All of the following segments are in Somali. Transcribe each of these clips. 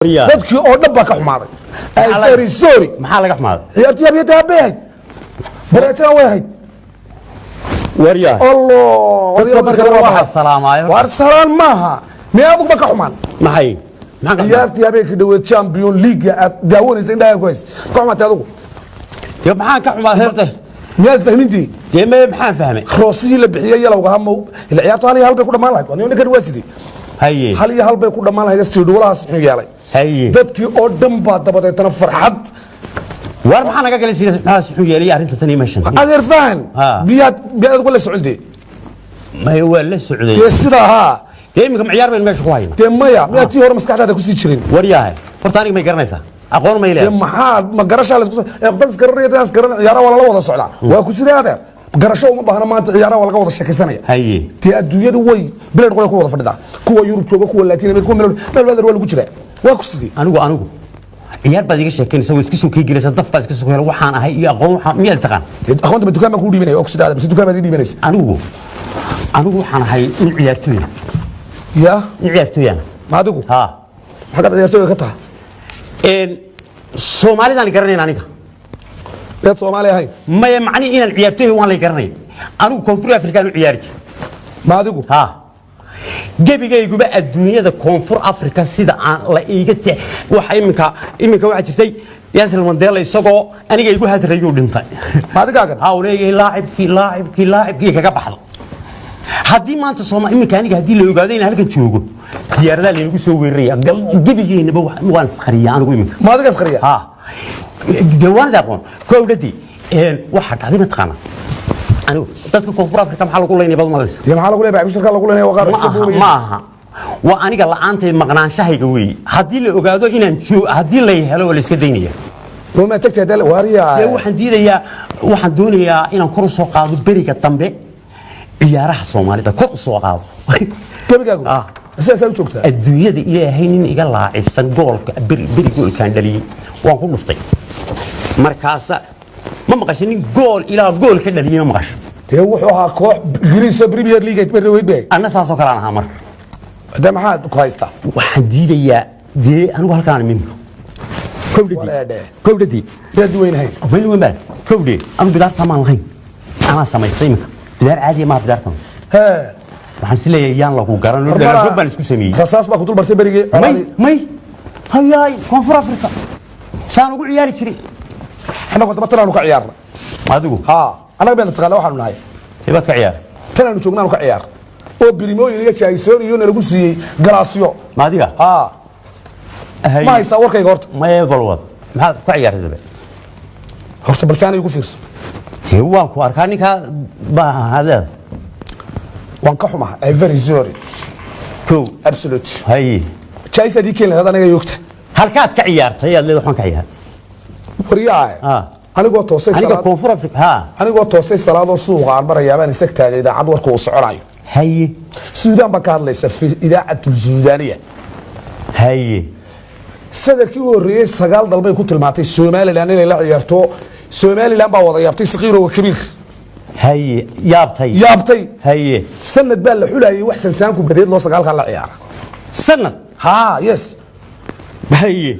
dadkii oo dhan baa ka xumaaday ay sorry maxaa laga xumaaday ciyaartii abiyada abeey bareetaan way ahayd wariyaa Allah marka waxa salaamayo war salaam maaha meeyaad ka xumaan maxay ciyaartii abeey ka dhaweed champion league aad daawanaysa indhaha ku hays ka xumaatay adigu yo maxaa ka xumaaday horta miyaad fahmintii deema maxaan fahmay crossii la bixiyay yalowga hamo ila ciyaartu hal iyo hal bay ku dhamaan lahayd waa ninka waasidi haye hal iyo hal bay ku dhamaan lahayd studiolahaas xun yeelay haye dadkii oo dhan baa dabadeetana farxad war maxaa naga galay sidaas xun yeelay arrinta tan imashan adeer faan miyaad wala socday ma waa la socday sida ha deemka ciyaar baan meesha ku hayna deemaya miyaad tii hore maskaxdaada ku sii jirin wariyahay horta aniga may garanaysaa aqoon ma ilaahay maxaa ma garashaa la isku dad garanayaan garan ciyaaraha wala wada socdaa waa ku sidee adeer garasho uma baahna maanta ciyaaraha wala wada sheekaysanaya haye tii adduunyadu way bilad qolay ku wada fadhidaa kuwa Yurub jooga kuwa Latin America kuwa meel wada lagu jiraa waa ku sidee anigu ciyaar baad iga sheekeynaysaa way iska soo geegilaysaa daf baad iska soo heelay waxaan ahay iyo aqoon waxaan miyaad taqaan aqoonta ma dukaan ma ku dhiibinay oksidaada ma dukaan ma dhiibinaysa anigu waxaan ahay in ciyaartooy ya ciyaartooyana ma adigu ha xagga ciyaartooyga ka tahay Soomaalidan garanayna aniga dad Soomaali ahay ma macni inaan ciyaartooy waan la garanay anigu koonfur afrikaan u ciyaari jiray ma adigu ha gebigayguba adduunyada koonfur afrika sida aan la iiga waxa iminka waxa jirtay Nelson Mandela isagoo aniga igu hadrayuu dhintay ma adigaagan ha uu leeyahay laacibkii kaga baxdo haddii maanta Soomaali iminka aniga haddii la ogaado in halkan joogo diyaaradaha leenu soo weeraraya gebigeynaba waan isqariyaa anigu iminka ma adiga isqariyaa ha deewaanada aqoon kowdadii waxa dhacday ma taqaana anigu dadka koonfur afrika maxaa lagu leeyahay badan malaysa maxaa lagu leeyahay bishirka lagu leeyahay waqar iska buubay maaha waa aniga la'aantay maqnaanshahayga weey haddii la ogaado inaan haddii la helo wala iska daynaya ma tagtay dal wariyaa waxaan doonayaa inaan kor soo qaado beriga dambe ciyaaraha Soomaalida kor soo qaado gebigaagu asaas ay joogtaa adduunyada ilaahay nin iga laacibsan goolka beri goolkan dhaliyay waan ku dhuftay markaas ma maqashay nin gool ilaa gool ka dhaliyay ma maqashay tee wuxuu ahaa koox Ingiriis Premier League ay bari weydbay anna saasoo kale aan ahaa marka hada maxaad ku haystaa waxaan diidayaa anigu halkaan min kowdadii dad weynahay baan kowdee anigu bidaarta ma lahayn ana samaystay imika bidaar caadi ma bidaartan waxaan si leeyahay yaan lagu garan oo dhalad baan isku sameeyay rasaas baa ku dul bartay berigii may hayay koonfur afrika saan ugu ciyaari jiray anagu daba tanaanu ka ciyaarna adigu ha anaga baan taqaana waxaanu nahay ibad ka ciyaar tanaanu joognaanu ka ciyaar oo birimooyin iga jaaysoon iyo nagu siiyay galaasyo ma adiga ha ma haysa warkayga horta ma golwad maxaad ka ciyaartay daba horta balsaan igu fiirso tee waan ku arkaa ninka hada waan ka xumaa ay very sorry absolute hay jaaysadii keen hada anaga yoogta halkaad ka ciyaartay aad leedahay waxaan ka ciyaar wariyaa anigoo toosay aniga koonfur afrika ha anigoo toosay salaado suuqa aan barayaabaan isag taagay idaacad warka uu soconayo haye Suudaan baa ka hadlaysa idaacatul Suudaaniya haye sadarkii uu horeeyay 9 dalbay ku tilmaantay Soomaaliland inay la ciyaarto Soomaaliland baa wada yaabtay saqiir oo kabiir haye yaabtay haye sanad baa la xulayay wax sansaanku badeed loo 9 ka la ciyaara sanad ha yes haye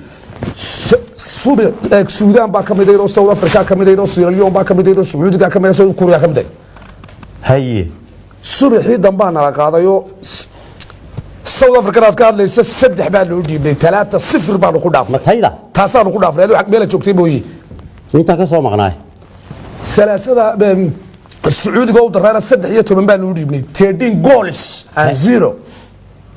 Suudaan baa ka mid ah South Africa ka mid ah Sierra Leone baa ka mid ah Sacuudiga ka mid ah South Korea ka mid ah haye subaxii dambaan la qaadayo South Africa aad ka hadlayso 3 baa loo dhiibay 3-0 baan ku dhaafnay matayda taasaan ku dhaafnay adoo xaq meel joogtay mooyee inta ka soo maqnaay salaasada Sacuudiga oo darayna 13 baa loo dhiibnay 13 goals and 0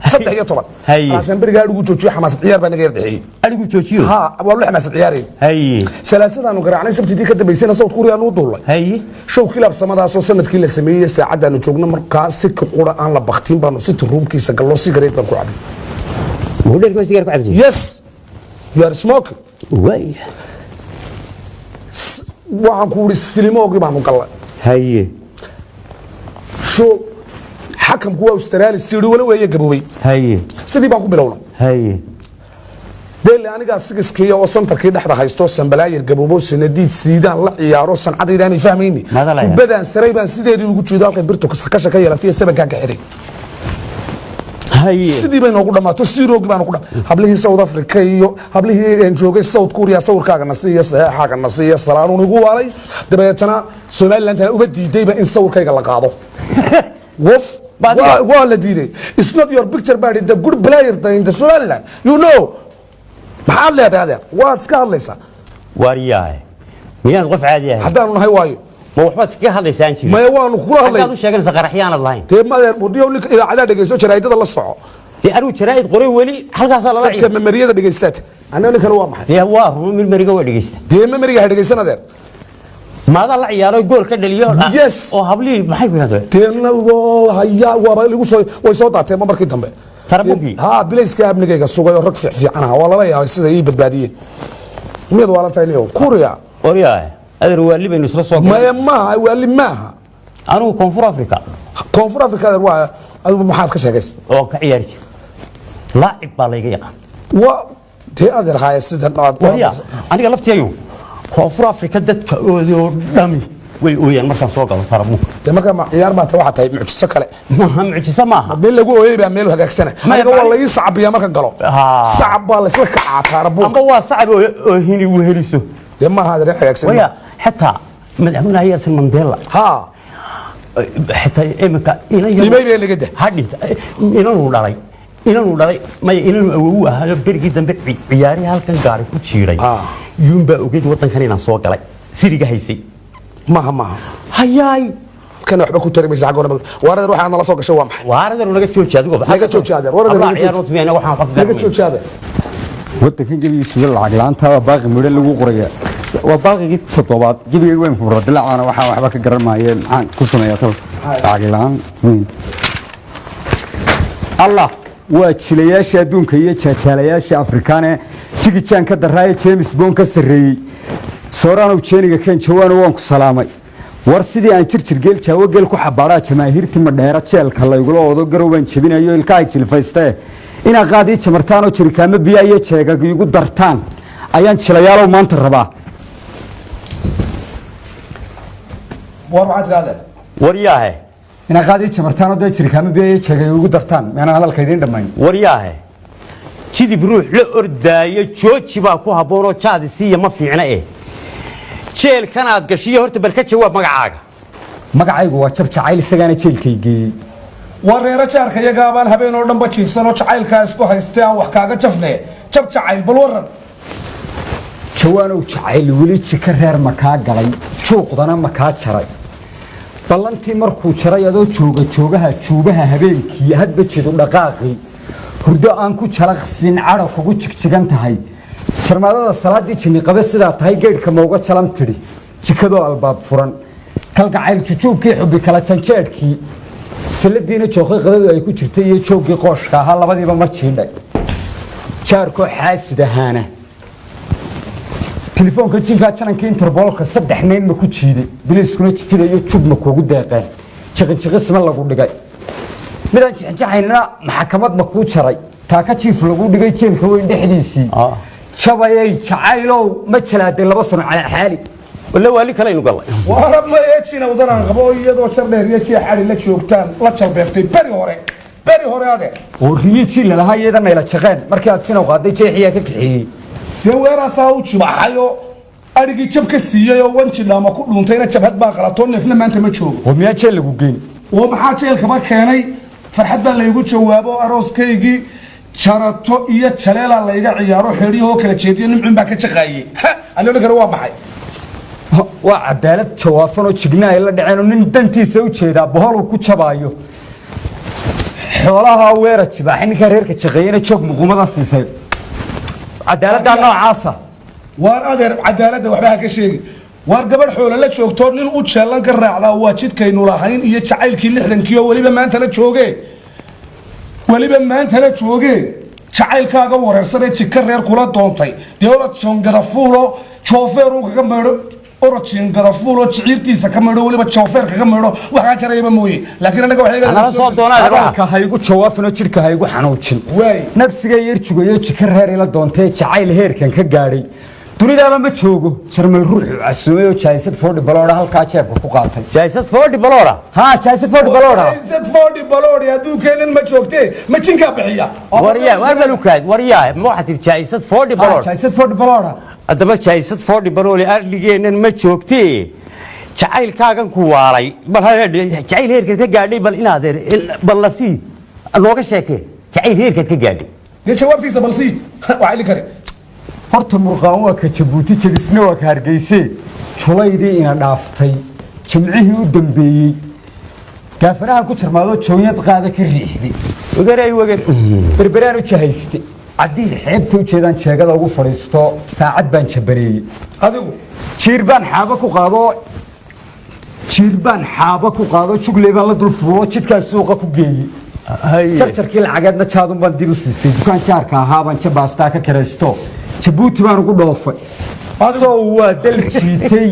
13 عشان برجع أدوكو تشوفي حماس عيار بنا غير دحين أدوكو تشوفي ها والله حماس عيارين هاي سلاسل أنا قرأنا سبتي كده بيسنا صوت كوريا نود والله هاي شو كلا بسمة أساسا سنة كلا سمية ساعة أنا شوفنا مركز سك قرآن لبختين بانو ست روم كيس قالوا سيجاريت بنكو عادي مو ليك ما سيجارة عادي يس يو ار سموك واي وعم كوري السليمو قريب عنو قلا هاي شو حكم قوة أسترالي السيرو ولا ويا جبوي هاي سيدي بانكو بلونا هاي ده اللي أنا قاعد سكس كيا وصلت كده حدا هيستوى سنبلاير جبوبو سنديد سيدان لا يا روس عدد يعني فاهميني ماذا لا بدأ سريبا سيدي يقول شو ده برتو كسكاشة كيا لتيه سبب كان كحري sidii bay noogu dhamaato siroog baan ku dham hablihii South Africa iyo hablihii joogay South Korea sawirkaaga nasiiya saxaaga nasiiya salaanu ugu waalay dabeetana Somaliland uga diidayba in sawirkayga la qaado wof wala diiday it's not your picture but the good player in the Somaliland you know maxaa leedahay waad iska hadlaysaa wariyahay miyaan qof caadi ah hadaan nahay waayo ma waxba iska hadlaysaan jirin ma waanu kula hadlay aad u sheeganaysa qaraxyaan lahayn teemadeer budiyo ninka idaacada dhageyso jaraa'idada la soco anu jaraa'id qoray wali halkaas la ciyaar memeriyada dhageystat anna kale waa maxay waa run memoriga waa dhageystaa memoriga dhageysanadeen maada la ciyaaro gool ka dhaliyo oo hablii maxay ku yiraahdo teemna haya waa lagu soo way soo daatay markii dambe tarabugi bilayska abnigayga sugay oo rag fiican ah wala la yahay sida ay badbaadiyeen mid wala taayniyo Korea wariyahay adar wali baynu isla soo galay ma wali ma anu Koonfur Afrika waa maxaad ka sheegays oo ka ciyaar jir laacib baa la iga yaqaan waa tii adar haay sida wariya aniga laftiyayo Koonfur Afrika dadka oo dhami way ooyaan markaan soo galo tarabu marka ma ciyaar ma ta waxa tahay mucjiso kale mucjiso maaha meel lagu ooyay baa meel hagaagsana aniga waa la ii sacabiya markaan galo sacab baa la isla ka tarabu amba waa sacab oo hini weheliso ma hada hagaagsan waya حتى مدحونا ياسر مانديلا ها حتى إمك إلى يوم اللي قده هادي إلى نوداري ما إلى نووه هذا برجع دم بعياري هالكن قاري كتيري يوم بأوجد وطن خلينا نسوق عليه سيرجع هيسي ما هياي كانوا يحبوا كتير بيزعجون وارد روح أنا لا سوق شوام وارد روح نجت شو شادو نجت شو شادو وارد عيار وتبي أنا وحنا فقط نجت شو شادو waddankan jabigiisuga lacag la'aanta waa baaqi midho lagu qoraya waa baaqigii toddobaad jabiga weyn ku radlaacana waxaa waxba ka garan maayeen maxaan ku sameeyaa tal lacag la'aan weyn allah waa jilayaasha adduunka iyo jaajaalayaasha afrikaan ee jigijaan ka daraaye James Bond ka sarreeyay soorano jeeniga kan jawaano waan ku salaamay war sidii aan jirgeel jaawo geel ku xabaaraa jamaahiirtii madheera jeelka la igula wado garowban jabinayo ilkaha jilfaystay ina qaadi jamartaan oo jirkaama biyo iyo jeegaga igu dartaan ayaan jilayaalow maanta rabaa war waxaad raadeen wariyaahe ina qaadi jamartaan oo jirkaama biyo iyo jeegaga igu dartaan meena hadalka idin dhamayn wariyaahe jidib ruux la ordaayo jooji baa ku haboon oo jaadi siiya ma fiicna jeelkan aad gashiyo horta bal ka jawaab magacaaga magacaygu waa jabjacayl isagaana jeelkaygeeyey wareera jaarka iyaga baan habeen oo dhanba jiifsan oo jacaylka isku haystay aan wax kaaga jafnay jabjacayl bal waran jawaanow jacayl weli jika reer ma kaa galay juuqdana ma kaa jaray ballantii markuu jaray adoo joogaha juubaha habeenkii hadba jidu dhaqaaqii hurdo aan ku jalaqsin cadha kugu jigjigan tahay jarmaadada salaadii jinni qabe sidaa tahay geedhka mauga jalan tidhi jikadoo albaab furan kalgacayl jujuubkii xubbi kala janjeedhkii saladiina jookay qadadu ay ku jirtay iyo joogii qooshka ahaa labadiiba ma jiidhay jaarkoo xaasid ahaana telefoonka jinkaa janankii interboolka 3 nin ma ku jiiday biliiskuna jifidayo jubma kuugu deeqeen jiqinjiqisma lagu dhigay midaan jixjaxaynana maxkamad ma kuu jaray taaka jiif lagu dhigay jeelka weyn dhexdiisii jabayay jacaylow ma jalaaday 2 sano cala xaali wala wali kale inu galay warab ma yeechina wadan qabo iyadoo jar dheer iyo jeex xari la joogtaan la jalbeebtay bari hore ade oo riici la lahaa iyadana ila jaqeen markii aad sinaw qaaday jeexiya ka kixiyay weeraasaa u jibaxayo arigii jab ka siiyay oo wanjilama ku dhuuntayna jabhad baa qalato neefna maanta ma joogo oo miyaa jeel lagu geyn oo maxaa jeelka ma keenay farxad baa laygu jawaabo arooskaygii jarato iyo jaleela layga ciyaaro xiriyo kala jeediyo nimcin baa ka jaqaayay anoo kale waa maxay waa cadaalad jawaafan oo jigna ay la dhaceen oo nin dantiisa u jeeda bohol ku jabaayo xoolaha weerar jibaaxin ka reerka jaqeeyna joog muqumada siisay cadaaladda noocaasa waar adeer cadaaladda waxba ka sheegi waar gabadh xoolo la joogto nin u jeelan ka raacdaa waa jidkaynu lahayn iyo jacaylkii 60kii oo waliba maanta la jooge jacaylkaaga wareersanay jidka reer kula doontay dee orad jongarafuulo joofeer uu kaga meedho orad jongarafuulo jiciirtiisa ka meedho waliba joofeer kaga meedho waxaa jarayba mooye laakiin anaga waxay soo doonaa haygu jawaafino jidka haygu xanuujin nabsiga yarjugayo jidka reer ila doontay jacayl heerkan ka gaadhay dunidaaba ma joogo jarmal ruuxu casuumay oo jaayisad foodhi balooda halkaa jeebka ku qaatay jaysad foodhi baloora ها jaayisad foodhi balooda jaysad foodhi baloodhi hadduu keenin ma joogtee ma jinkaa bixiya waryaa war malukaad waryaa ma waxaad tihi jaysad foodhi baloora jaayisad foodhi balooda haddaba jaysad foodhi balooli arligeennan ma joogtee jacaylkaagan ku waalay bal jacayl heerkeed ka gaadhay bal inaad bal la sii nooga sheekee jacayl heerkeed ka gaadhay dee jawaabtiisa bal sii waxaa ili kare horta murqaan waa ka jabuuti jabisna waa ka hargeyse julaydii ina dhaaftay jimcihii u dambeeyey gaafanaha ku jarmaadoo jooyad qaada ka riixday wagarey wagar berberaan u jahayste caddii xeebta u jeedaan jeegada ugu fadhiisto saacad baan jabareeyey adigu jiir baan xaaba ku qaado jugley baan la dul fuulo jidkaan suuqa ku geeyey jarjarkii lacageedna jaadun baan dib u siistay dukaan jaarka ahaa baan jabaastaa ka karaysto jabuuti baan ugu dhoofay sow waa dal jiitay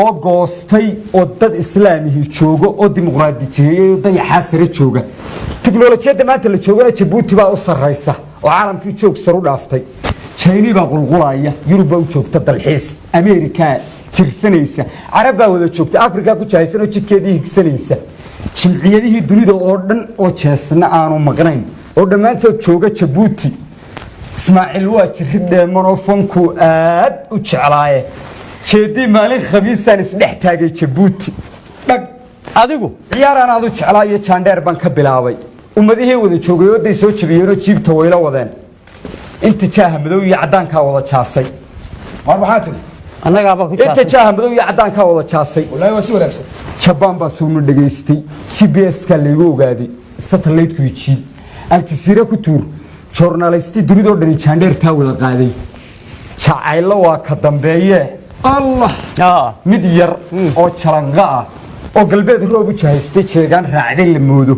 oo goostay oo dad islaamihii joogo oo dimuqraadijeeyey oo dayaxaa sare jooga tiknolojiyadda maanta la joogana jabuuti baa u sarraysa oo caalamkii joog sar u dhaaftay jayni baa qulqulaya yurub baa u joogta dalxiis ameerikaa jirsanaysa carab baa wada joogta afrikaa ku jahaysanoo jidkeedii higsanaysa jimciyadihii dunida oo dhan oo jeesna aanu maqnayn oo dhammaantood jooga jabuuti ismaaciil waa jirid dheemanoo fankuu aad u jeclaaye jeedii maalin khamiisaan isdhex taagay jabuuti dhag adigu ciyaaraan aad u jeclaa iyo jaandheer baan ka bilaabay ummadihii wada joogay ooday soo jabiyeenoo jiibta wayla wadeen inta jaaha madow iyo caddaankaa wada jaasay war maxaa tiri annagaaba ku inta jaaha madow iyo caddaankaa wada jaasay wallaahi waa si wanaagsan jabaan baa suugna dhegaystay gps-ka laygu ogaaday satellite-ku jiid aljasiira ku tuur joornaalisti dunidoo dhani jaandheertaa wada qaaday jacaylo waa ka dambeeye allah mid yar oo jalanqa ah oo galbeed roob u jahaystay jeegaan raacday la moodo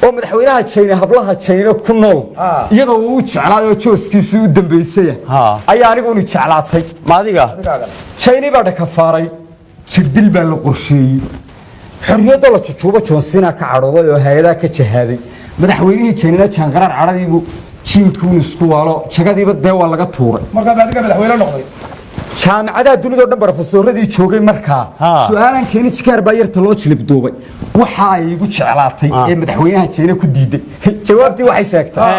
oo madaxweynaha jayne hablaha jayne ku nool iyadoo uu u jeclaay oo jooskiisii u dambaysaya ayaa aniguni jeclaatay maadiga jayni baa dhakafaaray jirdil baa la qorsheeyey xorriyadoo la jujuubo joonsiinaa ka cadhooday oo hay-adaa ka jahaaday madaxweynihii jaynina jaanqaraar cadhadiibu jiinkuun isku waalo jagadiiba dee waa laga tuuray markaa baadiga madaxweyne noqday jaamacadaha dunidao dhan barofesoradii joogay markaa su-aalan keeni jikaar baa yarta loo jilib duubay waxa ay igu jeclaatay ee madaxweynaha jayne ku diiday jawaabtii waxay sheegtay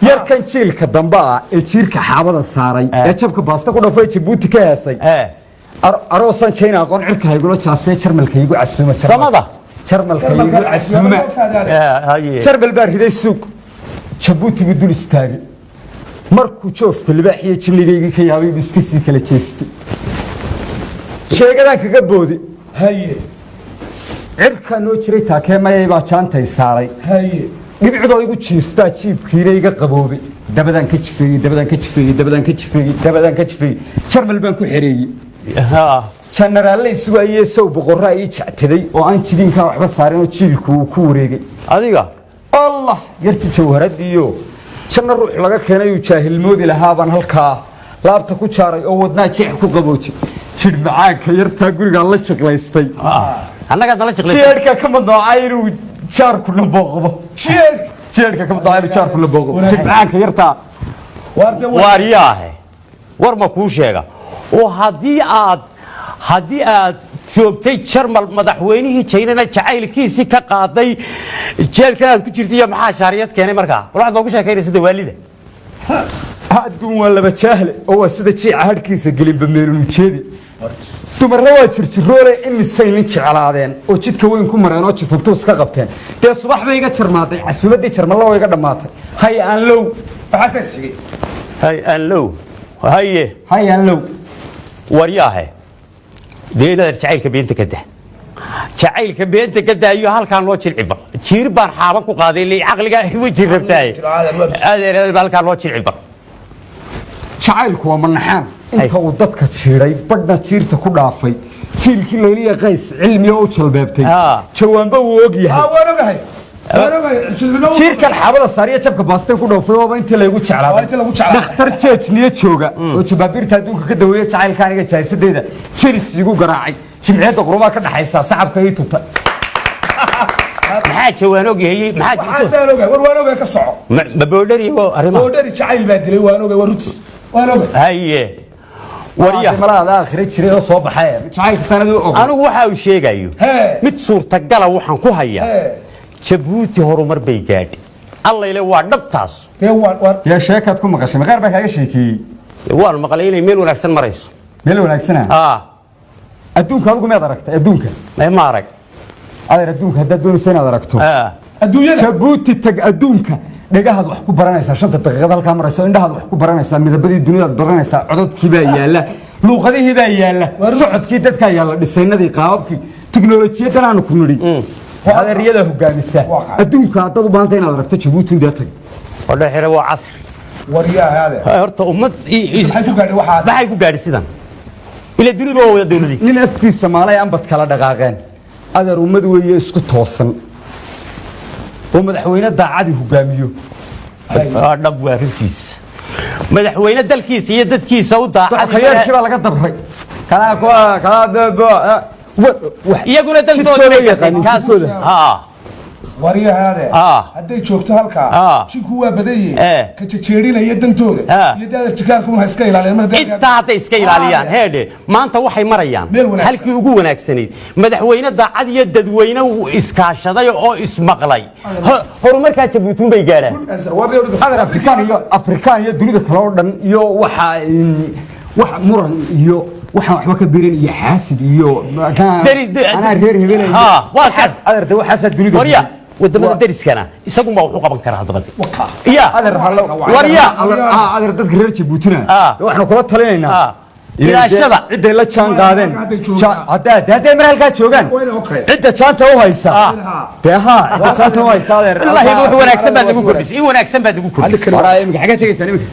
yarkan jiilka dambe ah ee jiirka xaabada saaray ee jabka baasta ku dhafay jabuuti ka heesay aroosan jayne aqoon cirka haygula jaasee jarmalka igu casuuma samada jarmalka igu casuuma jarmal baa riday suuq jabuuti buu dul istaagay markuu joofka libaaxiyo jinnigaygii ka yaabay buu iska sii kala jeestay sheegadaan kaga boodi haye cirkaa noo jiray taakeemayay baa jaantay saaray haye dhibcidoo igu jiiftaa jiibkiina iga qaboobay dabadaan ka jifeeyey dabadaan ka jifeeyey dabadaan ka jifeeyey dabadaan ka jifeeyey jarmal baan ku xereeyey janaraalle isugu ayee sow boqorraa ii jectaday oo aan jidiinkaa waxba saarin oo jiilku uu ku wareegay adiga allah yarti jawharadiiyo janna ruux laga keenay uu jaahilmoodi lahaa baan halkaa laabta ku jaaray oo wadnaa jeex ku qaboojay jidh macaanka yartaa gurigaan la jiqlaystay annagaa nala jiqlay jeedhka ka madnoocay inuu jaarkuna booqdo jeedhka ka madnoocay inuu jaarkuna booqdo jidh macaanka yartaa waaryaahe war ma kuu sheega oo haddii aad joogtay jarmal madaxweynihii jaynana jacaylkiisii ka qaaday jeelkan aad ku jirtay iyo maxaa shaariyad keenay markaa bal waxaad noogu sheekaynaysa dawaalida adduun waa laba jaahle oo waa sida jiica hadhkiisa gelinba meelunu jeedi dumarna waa jirjiroole imisay nin jeclaadeen oo jidka weyn ku mareen oo jifantuus ka qabteen dee subax bay iga jarmaaday casuumaddii jarmalla waa iga dhammaatay hay aan low waxaasaa sigay hay aan low haye hay aan low waryaahe dee inaad jacaylka beenta ka dah jacaylka beenta ka daayo halkaan loo jilciba jiir baan xaaba ku qaaday li caqliga weji rabtaay adeer halkaan loo jilciba jacaylku waa manaxaan inta uu dadka jiiray badhna jiirta ku dhaafay jiilkii layliya qays cilmiga u jalbeebtay jawaanba wuu og yahay waan ogahay jiirkan xaabada saariya jabka baastay ku dhoofay waaba intii laygu jeclaaday dhakhtar jeejniyo jooga oo jabaabiirta adduunka ka daweeya jacaylka aniga jaahisadeeda jelis igu garaacay jimciyadda qurumaa ka dhaxaysa sacabka ii tuntay maxaa jawaan ogyahay waxaasaan ogahay war waan ogahay ka soco ma boodhari oo arrimaha boodhari jacayl baa dilay waan ogahay waa rutis haye wariya malaada aakhire jiray oo soo baxay jacaylka sanadu og anigu waxa uu sheegayo mid suurtagala waxaan ku hayaa Jabuuti horumar bay gaadhay alla ile waa dhabtaas ya sheekad ku maqashay maqaar baa kaaga sheekiyay waan maqlay inay meel wanaagsan marayso meel wanaagsan adduunka adigu ma aragtay adduunka ma arag adeer adduunka hadda doonaysa inaad aragto adduunyada Jabuuti tag adduunka dhagahaad wax ku baranaysaa 5 daqiiqad halka marayso indhahaad wax ku baranaysaa midabadii dunida baranaysaa codadkii baa yaala luuqadihii baa yaala socodkii dadka yaala dhisaynadii qaababkii tiknoolajiyada aan ku nidhi adeeriyada hogaamisa adduunka hadda u baahantay inaad aragto Jabuuti inta tag wada xire waa casri wariyaha hada horta ummad waxay ku gaadhay sidan ila dunida waa wada dawladii nin afkiisa Soomaaliya aan bad kala dhaqaaqeen adeer ummad weeye isku toosan oo madaxweyne daacadi hogaamiyo dhab waa runtiis madaxweyne dalkiisa iyo dadkiisa u daacadi khayarkii baa laga dabray kala iyaguna dantooda way yaqaan kaasooda wariyaha hada haday joogto halka jinku waa badayay ka jeerinaya dantooda iyo daadar jikaarku ma iska ilaaliyaan inta hada iska ilaaliyaan heede maanta waxay marayaan halkii ugu wanaagsanayd madaxweyne daacad iyo dadweyne iskaashaday oo ismaqlay horumarka Jabuuti bay gaaraan Afrikaan iyo dunida kale oo dhan iyo waxa muran iyo waxba ka biirin iyo xaasid iyo ana reer hebelay waa kaas adeerta waxa dunida wariya wadamada dariskana isagu ma wuxuu qaban karaa hadaba iya wariya adeer dadka reer Jabuutina waxaan kula talinaynaa ilaashada cidda la jaan qaadeen hadda mar halka joogan cidda jaanta u haysa cidda jaanta u haysa adeer Allah wuxuu wanaagsan baad ugu kordhisay wanaagsan baad ugu kordhisay waraa imika xaga tagaysan imika